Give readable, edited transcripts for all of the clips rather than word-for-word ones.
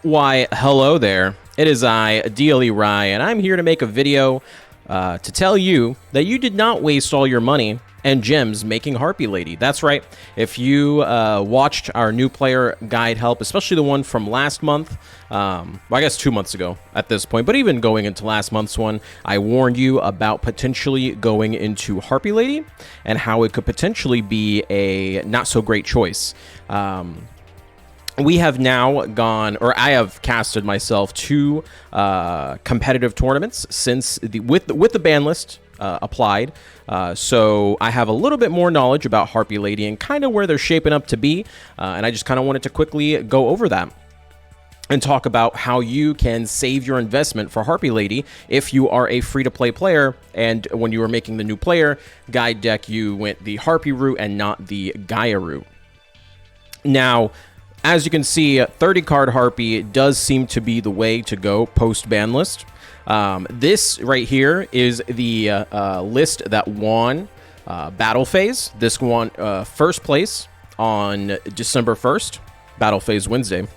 Why, hello there. It is I, DLE Rye, and I'm here to make a video to tell you that you did not waste all your money and gems making Harpie Lady. That's right. If you watched our new player guide help, especially the one from last month, well, I guess 2 months ago at this point, but even going into last month's one, I warned you about potentially going into Harpie Lady and how it could potentially be a not so great choice. We have now gone, or I have casted myself to competitive tournaments since with the ban list applied. So I have a little bit more knowledge about Harpie Lady and kind of where they're shaping up to be. And I just kind of wanted to quickly go over that and talk about how you can save your investment for Harpie Lady if you are a free-to-play player. And when you were making the new player guide deck, you went the Harpie route and not the Gaia route. Now, as you can see, 30 card Harpie does seem to be the way to go post-ban list. This right here is the list that won Battle Phase. This won first place on December 1st, Battle Phase Wednesday.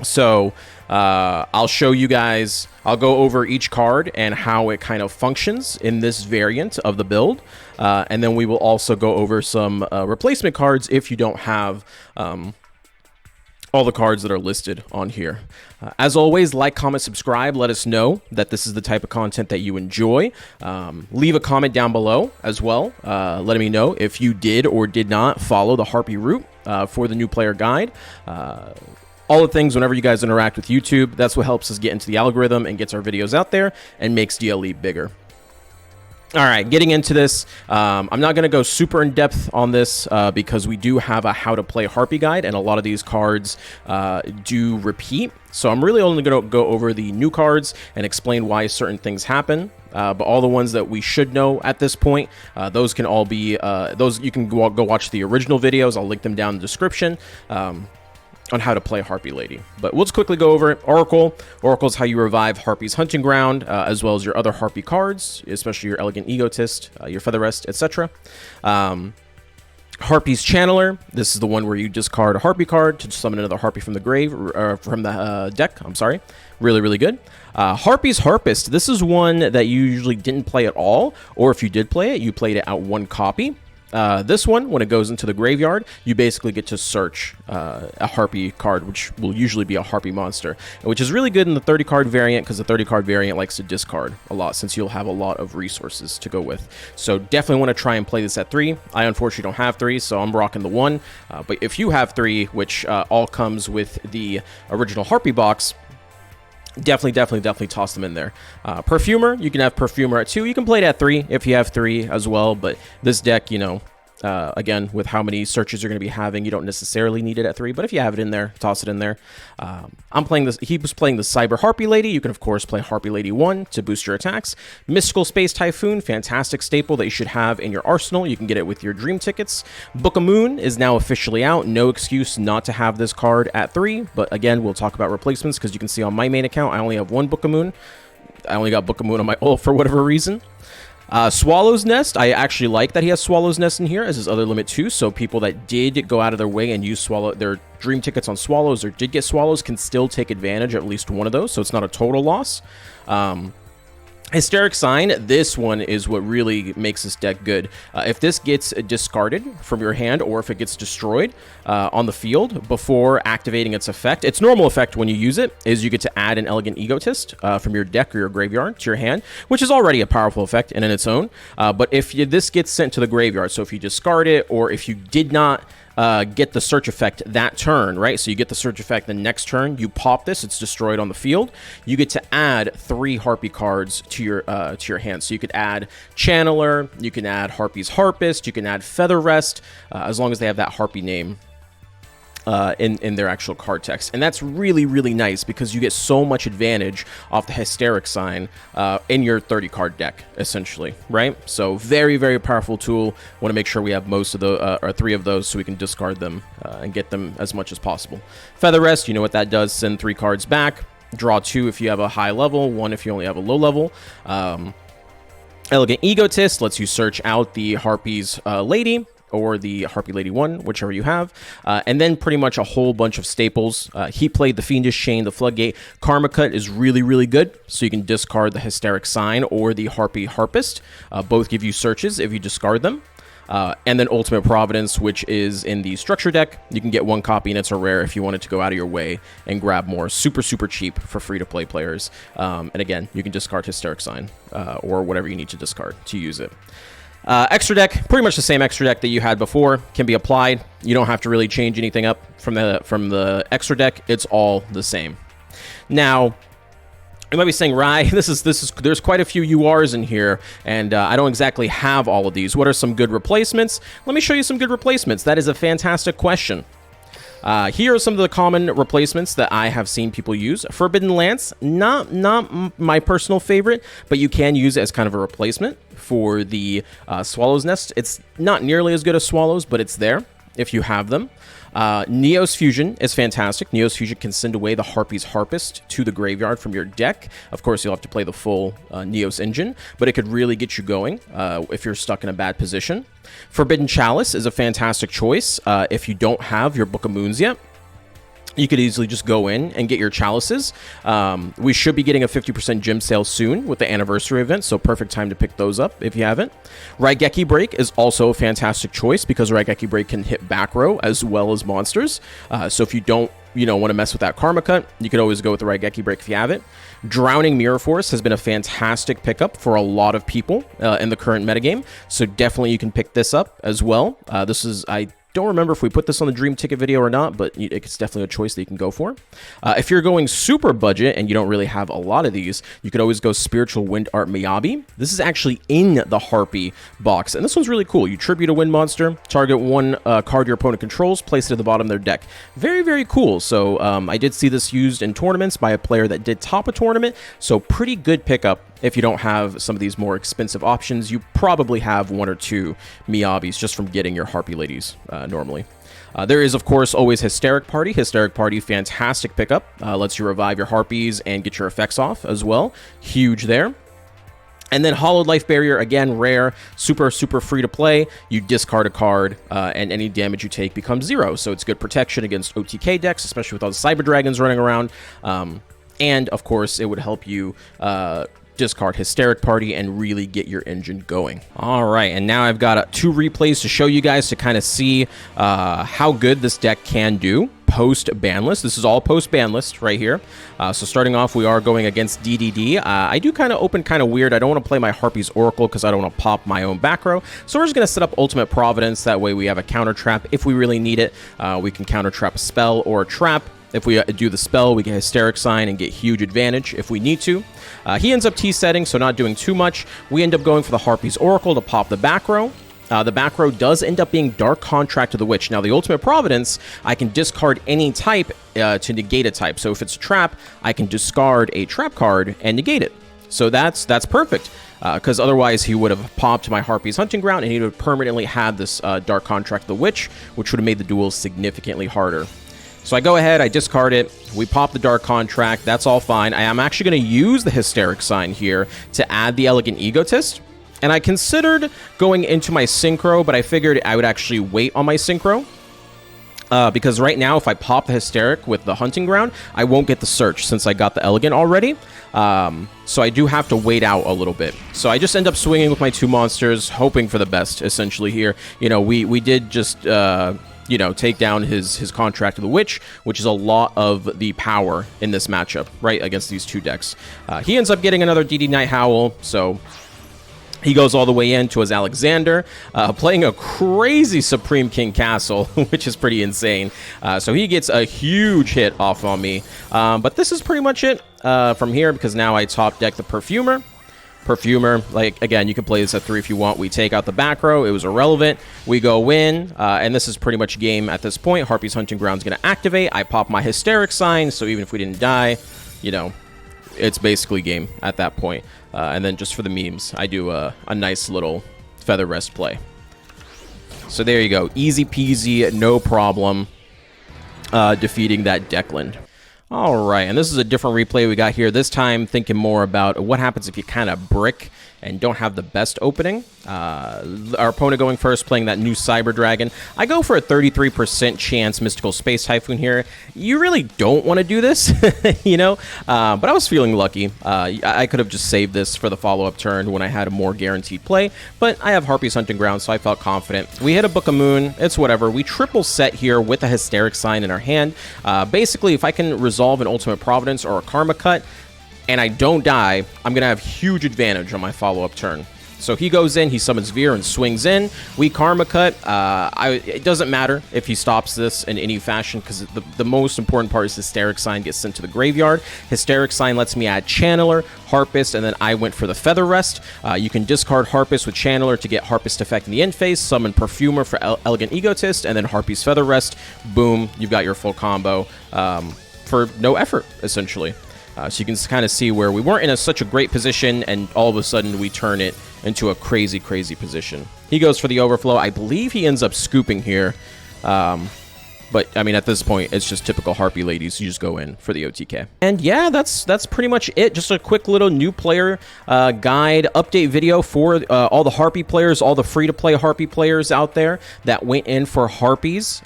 So I'll show you guys, I'll go over each card and how it kind of functions in this variant of the build. And then we will also go over some replacement cards if you don't have all the cards that are listed on here. As always, like, comment, subscribe. Let us know that this is the type of content that you enjoy. Leave a comment down below as well, letting me know if you did or did not follow the Harpie route for the new player guide. All the things, whenever you guys interact with YouTube, that's what helps us get into the algorithm and gets our videos out there and makes DLE bigger. All right, getting into this, I'm not going to go super in depth on this because we do have a how to play Harpie guide, and a lot of these cards do repeat. So I'm really only going to go over the new cards and explain why certain things happen. But all the ones that we should know at this point, those can all be, those you can go watch the original videos. I'll link them down in the description. On how to play Harpie Lady. But we'll just quickly go over it. Oracle is how you revive Harpie's Hunting Ground, as well as your other Harpie cards, especially your Elegant Egotist, your Feather Rest, etc. Harpie's Channeler, this is the one where you discard a Harpie card to summon another Harpie from the grave, from the deck, I'm sorry. Really, really good. Harpie's Harpist, this is one that you usually didn't play at all, or if you did play it, you played it out one copy. This one, when it goes into the graveyard, you basically get to search a Harpie card, which will usually be a Harpie monster, which is really good in the 30 card variant because the 30 card variant likes to discard a lot since you'll have a lot of resources to go with. So definitely want to try and play this at 3. I unfortunately don't have 3, so I'm rocking the 1. But if you have 3, which all comes with the original Harpie box, definitely toss them in there. Perfumer, you can have Perfumer at 2. You can play it at 3 if you have 3 as well, but this deck, you know, again, with how many searches you're going to be having, you don't necessarily need it at 3, but if you have it in there, toss it in there. I'm playing this. He was playing the Cyber Harpie Lady. You can, of course, play Harpie Lady 1 to boost your attacks. Mystical Space Typhoon, fantastic staple that you should have in your arsenal. You can get it with your dream tickets. Book of Moon is now officially out. No excuse not to have this card at 3, but again, we'll talk about replacements because you can see on my main account, I only have 1 Book of Moon. I only got Book of Moon on my ult for whatever reason. Swallow's Nest, I actually like that he has Swallow's Nest in here as his other limit too, so people that did go out of their way and use their dream tickets on Swallows or did get Swallows can still take advantage of at least one of those, so it's not a total loss. Hysteric Sign, this one is what really makes this deck good. If this gets discarded from your hand or if it gets destroyed on the field before activating its effect, its normal effect when you use it is you get to add an Elegant Egotist from your deck or your graveyard to your hand, which is already a powerful effect in its own. But if this gets sent to the graveyard, so if you discard it or if you did not get the search effect that turn, right? So you get the search effect the next turn, you pop this, it's destroyed on the field. You get to add 3 Harpie cards to your hand. So you could add Channeler, you can add Harpie's Harpist, you can add Feather Rest, as long as they have that Harpie name in their actual card text. And that's really, really nice because you get so much advantage off the Hysteric Sign in your 30 card deck, essentially, right? So very, very powerful tool. Want to make sure we have most of the, or 3 of those so we can discard them and get them as much as possible. Feather Rest, you know what that does, send 3 cards back, draw 2 if you have a high level, 1 if you only have a low level. Elegant Egotist lets you search out the Harpie's Lady or the Harpie Lady 1, whichever you have. And then pretty much a whole bunch of staples. Heat Plate, the Fiendish Chain, the Floodgate. Karma Cut is really, really good, so you can discard the Hysteric Sign or the Harpie Harpist. Both give you searches if you discard them. And then Ultimate Providence, which is in the structure deck. You can get 1 copy and it's a rare if you wanted to go out of your way and grab more. Super, super cheap for free-to-play players. And again, you can discard Hysteric Sign or whatever you need to discard to use it. Extra deck, pretty much the same extra deck that you had before, can be applied. You don't have to really change anything up from the extra deck. It's all the same. Now, you might be saying, Rai, there's quite a few URs in here, and I don't exactly have all of these. What are some good replacements? Let me show you some good replacements. That is a fantastic question. Here are some of the common replacements that I have seen people use. Forbidden Lance, not my personal favorite, but you can use it as kind of a replacement for the Swallow's Nest. It's not nearly as good as Swallows, but it's there if you have them. Neos Fusion is fantastic. Neos Fusion can send away the Harpie's Harpist to the graveyard from your deck. Of course, you'll have to play the full Neos engine, but it could really get you going if you're stuck in a bad position. Forbidden Chalice is a fantastic choice if you don't have your Book of Moons yet. You could easily just go in and get your chalices. We should be getting a 50% gem sale soon with the anniversary event, so perfect time to pick those up if you haven't. Raigeki Break is also a fantastic choice because Raigeki Break can hit back row as well as monsters. So if you don't want to mess with that Karma Cut, you could always go with the Raigeki Break if you have it. Drowning Mirror Force has been a fantastic pickup for a lot of people in the current metagame, so definitely you can pick this up as well. I don't remember if we put this on the Dream Ticket video or not, but it's definitely a choice that you can go for. If you're going super budget and you don't really have a lot of these, you could always go Spiritual Wind Art Miyabi. This is actually in the Harpie box, and this one's really cool. You tribute a wind monster, target 1 card your opponent controls, place it at the bottom of their deck. Very, very cool. So I did see this used in tournaments by a player that did top a tournament, so pretty good pickup. If you don't have some of these more expensive options, you probably have 1 or 2 Miyabis just from getting your Harpie Ladies normally. There is, of course, always Hysteric Party. Hysteric Party, fantastic pickup. Lets you revive your Harpies and get your effects off as well. Huge there. And then Hollowed Life Barrier, again, rare, super, super free to play. You discard a card, and any damage you take becomes 0. So it's good protection against OTK decks, especially with all the Cyber Dragons running around. And, of course, it would help you discard Hysteric Party and really get your engine going. All right, and now I've got 2 replays to show you guys to kind of see how good this deck can do post ban list. This is all post ban list right here. So starting off, we are going against DDD. I do kind of open kind of weird. I don't want to play my Harpie's Oracle because I don't want to pop my own back row. So we're just going to set up Ultimate Providence. That way we have a counter trap if we really need it. We can counter trap a spell or a trap. If we do the spell, we get Hysteric Sign and get huge advantage if we need to. He ends up T-setting, so not doing too much. We end up going for the Harpie's Oracle to pop the back row. The back row does end up being Dark Contract to the Witch. Now, the Ultimate Providence, I can discard any type to negate a type. So if it's a trap, I can discard a trap card and negate it. So that's perfect. Because otherwise he would have popped my Harpie's Hunting Ground and he would have permanently had this Dark Contract to the Witch, which would have made the duel significantly harder. So I go ahead, I discard it, we pop the Dark Contract, that's all fine. I am actually going to use the Hysteric Sign here to add the Elegant Egotist. And I considered going into my Synchro, but I figured I would actually wait on my Synchro. Because right now, if I pop the Hysteric with the Hunting Ground, I won't get the Search since I got the Elegant already. So I do have to wait out a little bit. So I just end up swinging with my 2 monsters, hoping for the best, essentially, here. You know, we did just... take down his Contract to the Witch, which is a lot of the power in this matchup, right, against these 2 decks. He ends up getting another DD Night Howl, so he goes all the way into his Alexander, playing a crazy Supreme King Castle, which is pretty insane. So he gets a huge hit off on me. But this is pretty much it from here, because now I top deck the Perfumer. Like, again, you can play this at 3 if you want. We take out the back row. It was irrelevant. We go in, and this is pretty much game at this point. Harpie's Hunting Ground is going to activate. I pop my Hysteric Sign, so even if we didn't die, it's basically game at that point. And then just for the memes, I do a nice little Feather Rest play. So there you go. Easy peasy, no problem, defeating that Declan. All right, and this is a different replay we got here. This time thinking more about what happens if you kind of brick and don't have the best opening. Our opponent going first, playing that new Cyber Dragon. I go for a 33% chance Mystical Space Typhoon here. You really don't want to do this, you know? But I was feeling lucky. I could have just saved this for the follow-up turn when I had a more guaranteed play, but I have Harpie's Hunting Ground, so I felt confident. We hit a Book of Moon. It's whatever. We triple set here with a Hysteric Sign in our hand. Basically, if I can resolve an Ultimate Providence or a Karma Cut, and I don't die, I'm going to have huge advantage on my follow-up turn. So he goes in, he summons Veer and swings in. We Karma Cut. It doesn't matter if he stops this in any fashion, because the most important part is Hysteric Sign gets sent to the graveyard. Hysteric Sign lets me add Channeler, Harpist, and then I went for the Feather Rest. You can discard Harpist with Channeler to get Harpist effect in the end phase, summon Perfumer for Elegant Egotist, and then Harpie's Feather Rest. Boom, you've got your full combo for no effort, essentially. So you can kind of see where we weren't in such a great position, and all of a sudden we turn it into a crazy, crazy position. He goes for the Overflow. I believe he ends up scooping here. But, I mean, at this point, it's just typical Harpie ladies. You just go in for the OTK. And yeah, that's pretty much it. Just a quick little new player guide update video for all the Harpie players, all the free-to-play Harpie players out there that went in for Harpies.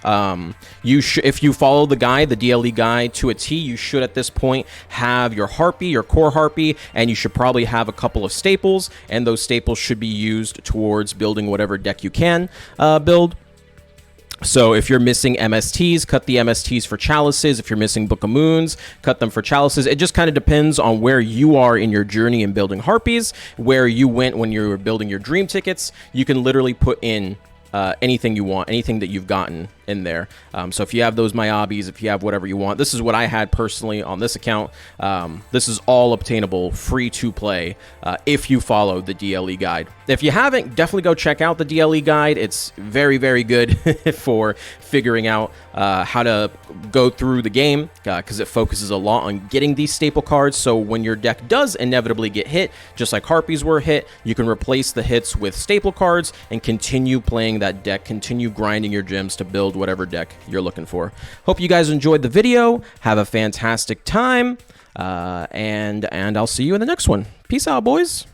If you follow the guide, the DLE guide to a T, you should at this point have your Harpie, your core Harpie, and you should probably have a couple of staples, and those staples should be used towards building whatever deck you can build. So if you're missing MSTs, cut the MSTs for Chalices. If you're missing Book of Moons, cut them for Chalices. It just kind of depends on where you are in your journey in building Harpies, where you went when you were building your Dream Tickets. You can literally put in anything you want, anything that you've gotten in there. So if you have those Myobis, if you have whatever you want, this is what I had personally on this account. This is all obtainable free to play if you follow the DLE guide. If you haven't, definitely go check out the DLE guide. It's very, very good for figuring out how to go through the game, because it focuses a lot on getting these staple cards. So when your deck does inevitably get hit, just like Harpies were hit, you can replace the hits with staple cards and continue playing that deck, continue grinding your gems to build whatever deck you're looking for. Hope you guys enjoyed the video. Have a fantastic time, and I'll see you in the next one. Peace out, boys.